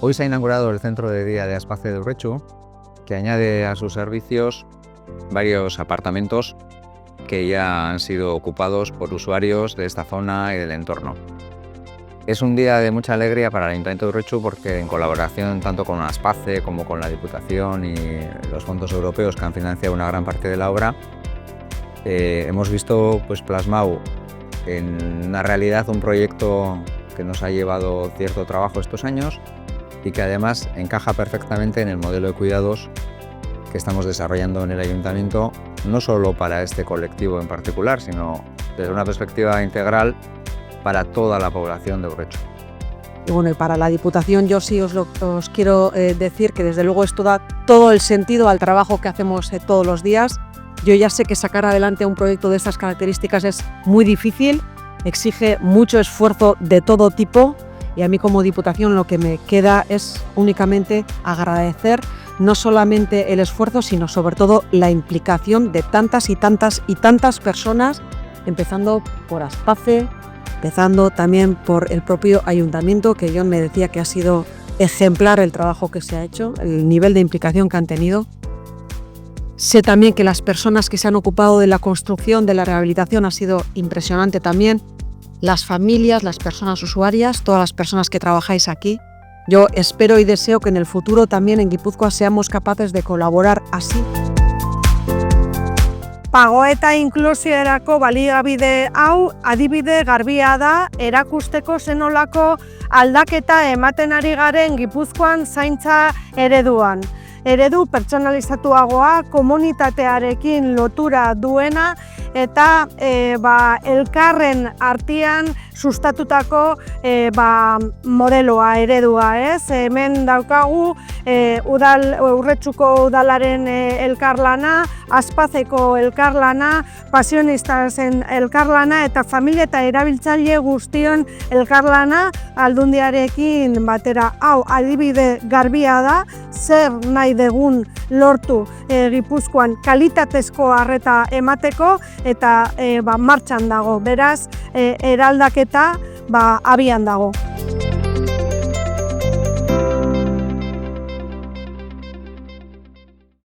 Hoy se ha inaugurado el centro de día de Aspace de Urretxu, que añade a sus servicios varios apartamentos que ya han sido ocupados por usuarios de esta zona y del entorno. Es un día de mucha alegría para el Ayuntamiento de Urretxu porque, en colaboración tanto con Aspace como con la Diputación y los fondos europeos que han financiado una gran parte de la obra, hemos visto plasmado en una realidad un proyecto que nos ha llevado cierto trabajo estos años y que además encaja perfectamente en el modelo de cuidados que estamos desarrollando en el Ayuntamiento, no solo para este colectivo en particular, sino desde una perspectiva integral para toda la población de Urretxu. Y bueno, y para la Diputación yo sí os quiero decir que desde luego esto da todo el sentido al trabajo que hacemos todos los días. Yo ya sé que sacar adelante un proyecto de estas características es muy difícil, exige mucho esfuerzo de todo tipo y a mí como Diputación lo que me queda es únicamente agradecer no solamente el esfuerzo, sino sobre todo la implicación de tantas y tantas personas, empezando por Aspace, empezando también por el propio Ayuntamiento, que Jon me decía que ha sido ejemplar el trabajo que se ha hecho, el nivel de implicación que han tenido. Sé también que las personas que se han ocupado de la construcción, de la rehabilitación, ha sido impresionante también. Las familias, las personas usuarias, todas las personas que trabajáis aquí. Yo espero y deseo que en el futuro también en Gipuzkoa seamos capaces de colaborar así. Pago eta inklusiorako baliabide hau adibide garbia da erakusteko zenolako aldaketa ematen ari garen Gipuzkoan zaintza ereduan. Eredu pertsonalizatuagoa, komunitatearekin lotura duena eta elkarren artean sustatutako modeloa, eredua, ez? Hemen daukagu Urretxuko udalaren elkarlana, Aspaceko elkarlana, pasionistas elkarlana eta familia eta erabiltzaile guztion elkarlana Aldundiarekin batera. Hau adibide garbia da, zer nahi dugun lortu Gipuzkoan kalitatezko arreta emateko eta martxan dago. Beraz, eraldaketa abian dago.